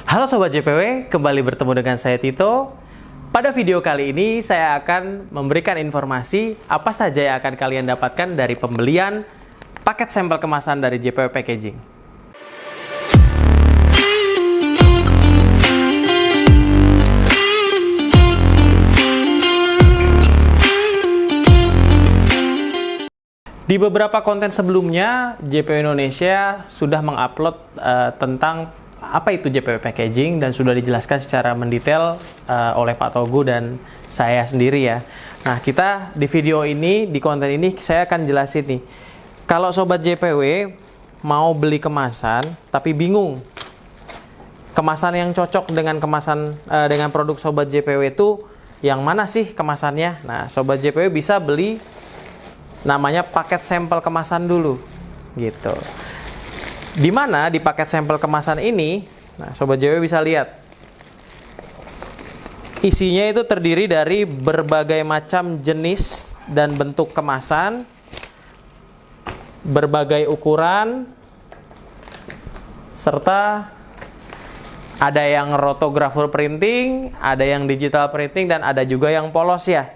Halo Sobat JPW, kembali bertemu dengan saya Tito. Pada video kali ini saya akan memberikan informasi apa saja yang akan kalian dapatkan dari pembelian paket sampel kemasan dari JPW Packaging. Di beberapa konten sebelumnya, JPW Indonesia sudah mengupload tentang apa itu JPW Packaging dan sudah dijelaskan secara mendetail oleh Pak Togu dan saya sendiri ya. Nah, kita di video ini, di konten ini saya akan jelasin nih. Kalau Sobat JPW mau beli kemasan tapi bingung kemasan yang cocok dengan dengan produk Sobat JPW itu yang mana sih kemasannya? Nah, Sobat JPW bisa beli namanya paket sampel kemasan dulu gitu. Di mana di paket sampel kemasan ini, nah Sobat JPW bisa lihat isinya itu terdiri dari berbagai macam jenis dan bentuk kemasan, berbagai ukuran, serta ada yang rotographer printing, ada yang digital printing, dan ada juga yang polos ya.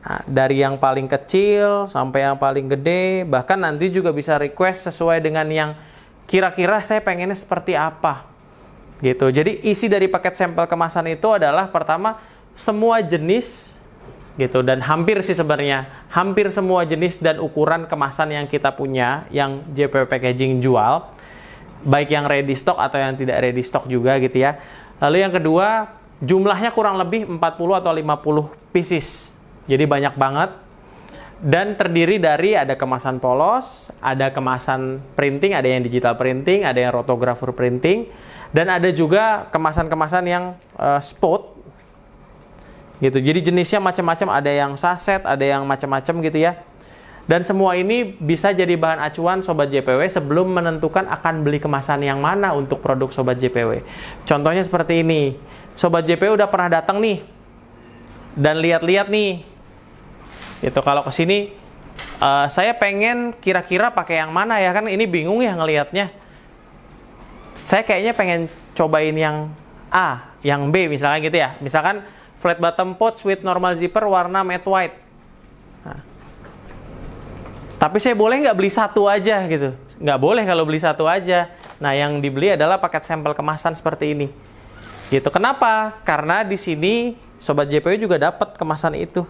Nah, dari yang paling kecil sampai yang paling gede, bahkan nanti juga bisa request sesuai dengan yang kira-kira saya pengennya seperti apa gitu. Jadi isi dari paket sampel kemasan itu adalah pertama semua jenis gitu, dan hampir sih sebenarnya hampir semua jenis dan ukuran kemasan yang kita punya yang JPW Packaging jual, baik yang ready stock atau yang tidak ready stock juga gitu ya. Lalu yang kedua, jumlahnya kurang lebih 40 atau 50 pieces. Jadi banyak banget, dan terdiri dari ada kemasan polos, ada kemasan printing, ada yang digital printing, ada yang rotographer printing, dan ada juga kemasan-kemasan yang spot gitu. Jadi jenisnya macam-macam, ada yang saset, ada yang macam-macam gitu ya. Dan semua ini bisa jadi bahan acuan Sobat JPW sebelum menentukan akan beli kemasan yang mana untuk produk Sobat JPW. Contohnya seperti ini, Sobat JPW udah pernah datang nih dan lihat-lihat nih gitu. Kalau kesini saya pengen kira-kira pakai yang mana ya, kan ini bingung ya ngelihatnya. Saya kayaknya pengen cobain yang A, yang B misalnya gitu ya. Misalkan flat bottom pouch with normal zipper warna matte white. Nah, tapi saya boleh nggak beli satu aja gitu? Nggak boleh kalau beli satu aja. Nah, yang dibeli adalah paket sampel kemasan seperti ini. Gitu. Kenapa? Karena di sini Sobat JPW juga dapat kemasan itu.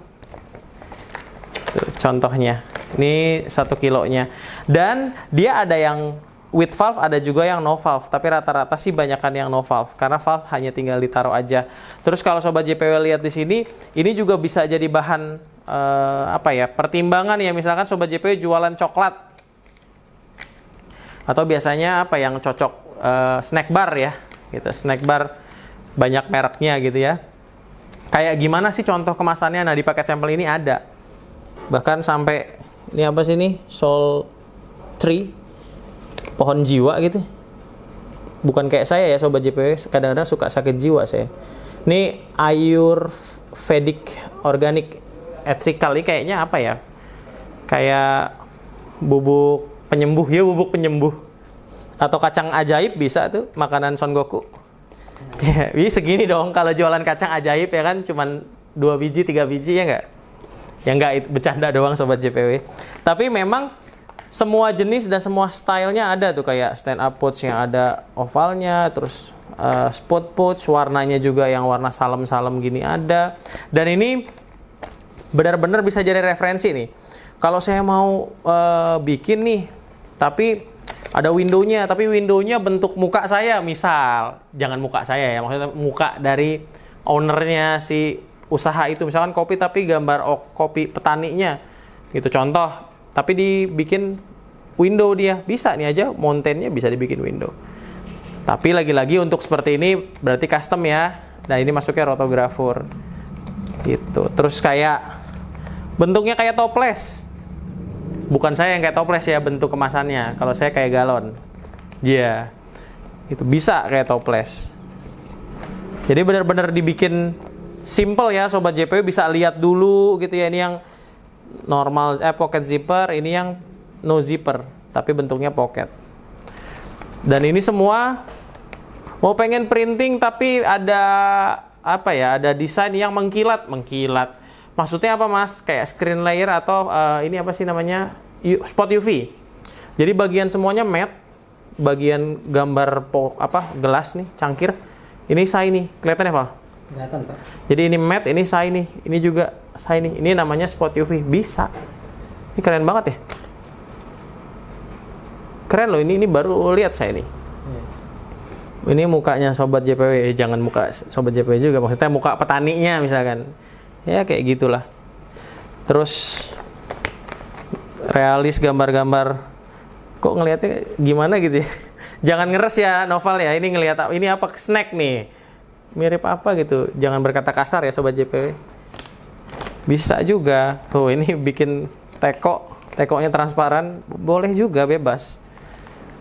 Tuh, contohnya, ini 1 kilonya. Dan dia ada yang with valve, ada juga yang no valve. Tapi rata-rata sih banyakan yang no valve, karena valve hanya tinggal ditaruh aja. Terus kalau Sobat JPW lihat di sini, ini juga bisa jadi bahan pertimbangan ya. Misalkan Sobat JPW jualan coklat, atau biasanya apa yang cocok, snack bar ya, gitu. Snack bar banyak mereknya gitu ya. Kayak gimana sih contoh kemasannya? Nah, di paket sampel ini ada. Bahkan sampai ini apa sih ini? Soul tree, pohon jiwa gitu. Bukan kayak saya ya Sobat JPW, kadang-kadang suka sakit jiwa saya. Ini Ayurvedic Organic Ethical, ini kayaknya apa ya? Kayak bubuk penyembuh ya, bubuk penyembuh. Atau kacang ajaib bisa tuh, makanan Son Goku. Ya, segini dong kalau jualan kacang ajaib ya kan, cuman 2 biji, 3 biji ya enggak? Ya enggak, bercanda doang Sobat JPW. Tapi memang semua jenis dan semua stylenya ada tuh, kayak stand up pouch yang ada ovalnya, terus spot pouch, warnanya juga yang warna salem-salem gini ada. Dan ini benar-benar bisa jadi referensi nih. Kalau saya mau bikin nih, tapi ada windownya, tapi windownya bentuk muka saya, misal, jangan muka saya ya, maksudnya muka dari ownernya si usaha itu, misalkan kopi tapi gambar kopi petaninya gitu, contoh, tapi dibikin window, dia bisa nih aja, mountainnya bisa dibikin window. Tapi lagi-lagi untuk seperti ini berarti custom ya. Nah, ini masuknya rotographer gitu. Terus kayak bentuknya kayak toples, bukan saya yang kayak toples ya bentuk kemasannya, kalau saya kayak galon ya, itu bisa kayak toples. Jadi benar-benar dibikin simple ya Sobat JPW, bisa lihat dulu gitu ya. Ini yang normal pocket zipper, ini yang no zipper tapi bentuknya pocket. Dan ini semua Mau pengen printing tapi ada apa ya? Ada desain yang mengkilat. Maksudnya apa Mas? Kayak screen layer atau ini apa sih namanya? Spot UV. Jadi bagian semuanya matte, bagian gambar gelas nih, cangkir. Ini shiny, kelihatan ya, Val? Kelihatan, Pak. Jadi ini matte, ini shiny. Ini juga shiny. Ini namanya spot UV. Bisa. Ini keren banget ya. Keren loh, ini baru lihat saya nih. Ini mukanya sobat JPW, jangan muka sobat JPW juga, maksudnya muka petaninya misalkan. Ya kayak gitulah. Terus realis gambar-gambar. Kok ngelihatnya gimana gitu ya? Jangan ngeres ya Noval ya. Ini ngelihat ini apa snack nih. Mirip apa gitu. Jangan berkata kasar ya sobat JPW. Bisa juga. Tuh ini bikin tekonya transparan, boleh juga bebas.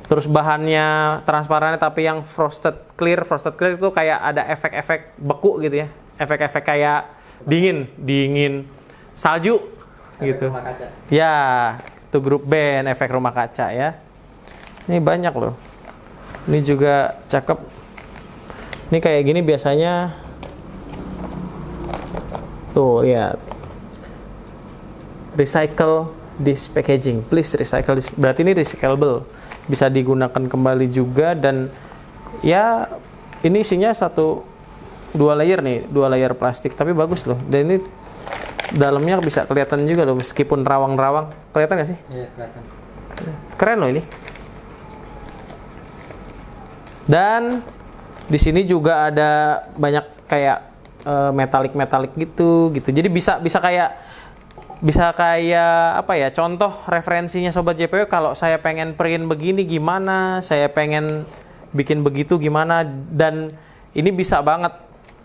Terus bahannya transparan tapi yang frosted clear itu kayak ada efek-efek beku gitu ya. Efek-efek kayak dingin salju efek gitu. Rumah kaca. Ya, itu grup band efek rumah kaca ya. Ini banyak loh. Ini juga cakep. Ini kayak gini biasanya. Tuh, lihat. Recycle this packaging. Please recycle this. Berarti ini recyclable. Bisa digunakan kembali juga dan ya ini isinya 2 layer plastik tapi bagus loh. Dan ini dalamnya bisa kelihatan juga loh meskipun rawang-rawang. Kelihatan nggak sih? Iya, kelihatan. Keren loh ini. Dan di sini juga ada banyak kayak metalik gitu. Jadi bisa kayak apa ya, contoh referensinya sobat JPW, kalau saya pengen print begini gimana, saya pengen bikin begitu gimana, dan ini bisa banget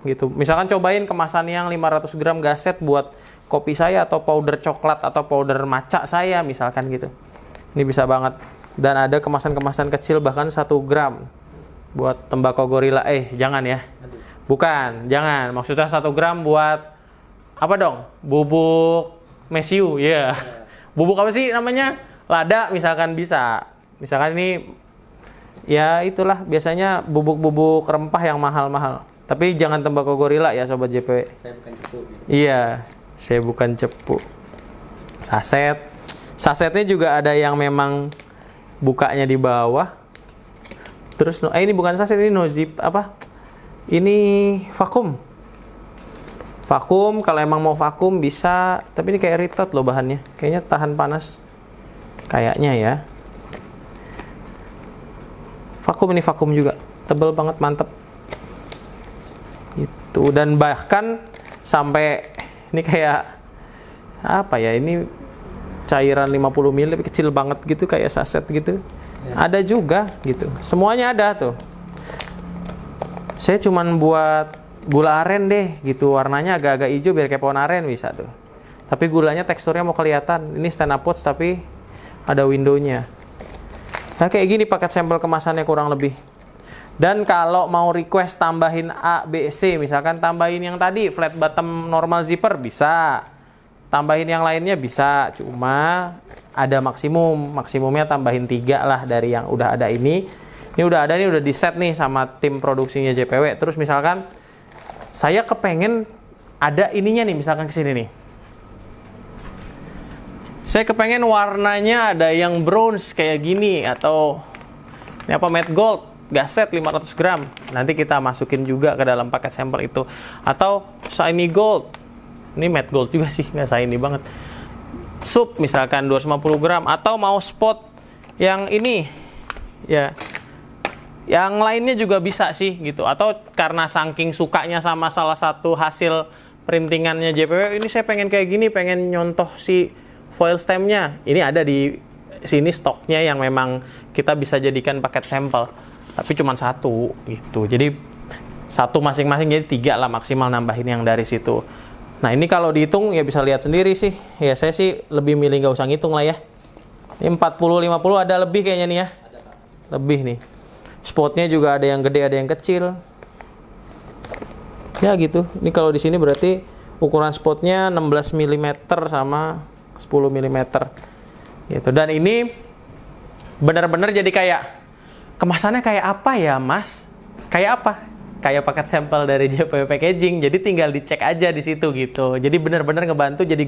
gitu. Misalkan cobain kemasan yang 500 gram gaset buat kopi saya atau powder coklat atau powder matcha saya misalkan gitu. Ini bisa banget. Dan ada kemasan-kemasan kecil bahkan 1 gram buat tembakau gorila. Jangan ya. Bukan, jangan. Maksudnya 1 gram buat apa dong? Bubuk mesiu, ya. Yeah. Bubuk apa sih namanya? Lada misalkan bisa. Misalkan ini ya itulah biasanya bubuk-bubuk rempah yang mahal-mahal. Tapi jangan tembakau gorila ya sobat JPW. Saya bukan cepu. Gitu. Iya, saya bukan cepu. Sasetnya juga ada yang memang bukanya di bawah. Terus ini bukan saset, ini no zip apa? Ini vakum. Vakum, kalau emang mau vakum bisa, tapi ini kayak retort loh bahannya. Kayaknya tahan panas. Kayaknya ya. Vakum, ini vakum juga. Tebel banget, mantep. Itu, dan bahkan sampai ini kayak apa ya? Ini cairan 50 ml kecil banget gitu, kayak saset gitu. Ya. Ada juga gitu. Semuanya ada tuh. Saya cuman buat gula aren deh gitu, warnanya agak-agak hijau biar kayak pohon aren bisa tuh. Tapi gulanya teksturnya mau kelihatan. Ini stand up pouch tapi ada windownya. Nah kayak gini paket sampel kemasannya kurang lebih. Dan kalau mau request tambahin A, B, C, misalkan tambahin yang tadi flat bottom normal zipper bisa. Tambahin yang lainnya bisa. Cuma ada maksimumnya tambahin 3 lah dari yang udah ada ini. Ini udah ada, ini udah di set nih sama tim produksinya JPW. Terus misalkan saya kepengen ada ininya nih, misalkan kesini nih. Saya kepengen warnanya ada yang bronze kayak gini, atau ini apa, matte gold, gaset 500 gram. Nanti kita masukin juga ke dalam paket sampel itu. Atau shiny gold. Ini matte gold juga sih, nggak shiny banget. Sup misalkan 250 gram. Atau mau spot yang ini, ya. Yang lainnya juga bisa sih gitu. Atau karena saking sukanya sama salah satu hasil printingannya JPW, ini saya pengen kayak gini, pengen nyontoh si foil stemnya. Ini ada di sini stoknya yang memang kita bisa jadikan paket sampel. Tapi cuma 1 gitu. Jadi 1 masing-masing, jadi 3 lah maksimal nambahin yang dari situ. Nah ini kalau dihitung ya bisa lihat sendiri sih. Ya saya sih lebih milih nggak usah ngitung lah ya. Ini 40-50 ada lebih kayaknya nih ya. Lebih nih. Spotnya juga ada yang gede, ada yang kecil. Ya gitu. Ini kalau di sini berarti ukuran spotnya 16 mm sama 10 mm. Gitu. Dan ini benar-benar jadi kayak kemasannya kayak apa ya, Mas? kayak apa? Kayak paket sampel dari JPW Packaging. Jadi tinggal dicek aja di situ gitu. Jadi benar-benar ngebantu jadi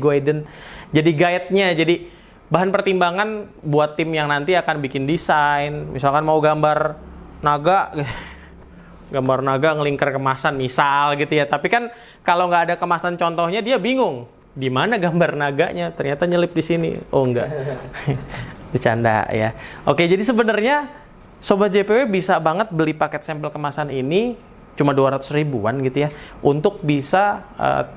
guide-nya, jadi bahan pertimbangan buat tim yang nanti akan bikin desain. Misalkan mau gambar naga, gambar naga ngelingkar kemasan misal gitu ya. Tapi kan kalau nggak ada kemasan contohnya dia bingung. Di mana gambar naganya? Ternyata nyelip di sini. Oh enggak. Bercanda ya. Oke, jadi sebenarnya Sobat JPW bisa banget beli paket sampel kemasan ini cuma 200 ribuan gitu ya, untuk bisa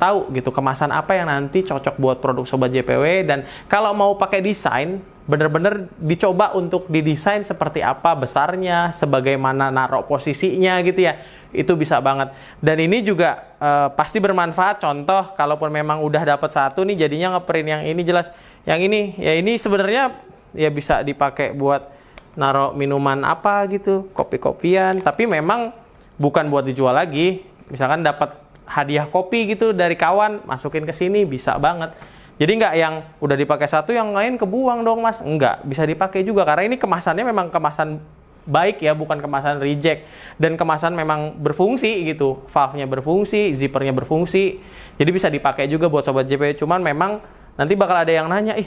tahu gitu kemasan apa yang nanti cocok buat produk Sobat JPW. Dan kalau mau pakai desain, bener-bener dicoba untuk didesain seperti apa besarnya, sebagaimana naruh posisinya gitu ya, itu bisa banget. Dan ini juga pasti bermanfaat. Contoh, kalaupun memang udah dapat satu nih, jadinya ngeprint yang ini jelas, yang ini ya, ini sebenarnya ya bisa dipakai buat naruh minuman apa gitu, kopi-kopian, tapi memang bukan buat dijual lagi. Misalkan dapat hadiah kopi gitu dari kawan, masukin ke sini bisa banget. Jadi nggak yang udah dipakai satu yang lain kebuang dong mas, nggak, bisa dipakai juga karena ini kemasannya memang kemasan baik ya, bukan kemasan reject, dan kemasan memang berfungsi gitu, valve-nya berfungsi, zippernya berfungsi, jadi bisa dipakai juga buat Sobat JPW. Cuman memang nanti bakal ada yang nanya, ih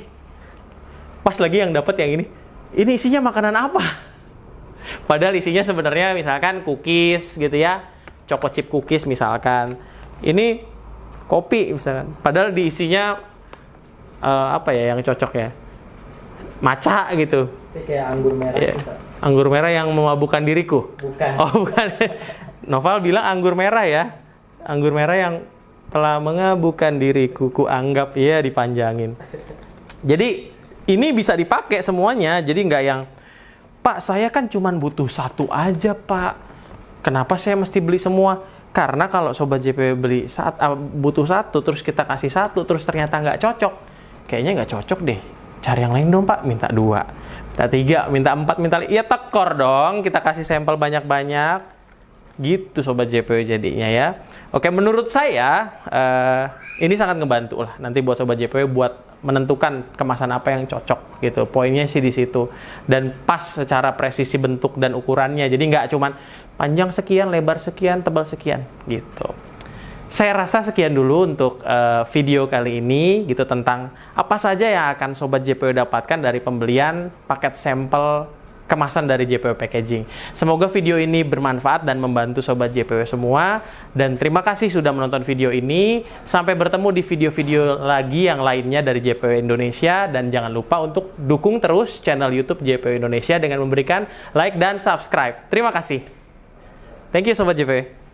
pas lagi yang dapat yang ini isinya makanan apa? Padahal isinya sebenarnya misalkan cookies gitu ya, choco chip cookies misalkan. Ini kopi misalkan. Padahal di isinya apa ya yang cocok ya? Matcha gitu. Kayak anggur merah. Ya, anggur merah yang memabukkan diriku. Bukan. Oh bukan. Noval bilang anggur merah ya. Anggur merah yang telah mengabukan diriku, ku anggap ya dipanjangin. Jadi ini bisa dipakai semuanya. Jadi nggak yang, Pak, saya kan cuma butuh satu aja, Pak. Kenapa saya mesti beli semua? Karena kalau Sobat JPW beli butuh satu, terus kita kasih satu, terus ternyata nggak cocok. Kayaknya nggak cocok deh. Cari yang lain dong, Pak. Minta 2, minta 3, minta 4, minta 5. Ya tekor dong. Kita kasih sampel banyak-banyak. Gitu Sobat JPW jadinya ya. Oke, menurut saya ini sangat ngebantu lah. Nanti buat Sobat JPW buat menentukan kemasan apa yang cocok gitu. Poinnya sih di situ, dan pas secara presisi bentuk dan ukurannya. Jadi nggak cuman panjang sekian, lebar sekian, tebal sekian gitu. Saya rasa sekian dulu untuk video kali ini gitu, tentang apa saja yang akan Sobat JPW dapatkan dari pembelian paket sampel kemasan dari JPW Packaging. Semoga video ini bermanfaat dan membantu Sobat JPW semua. Dan terima kasih sudah menonton video ini. Sampai bertemu di video-video lagi yang lainnya dari JPW Indonesia. Dan jangan lupa untuk dukung terus channel YouTube JPW Indonesia dengan memberikan like dan subscribe. Terima kasih. Thank you Sobat JPW.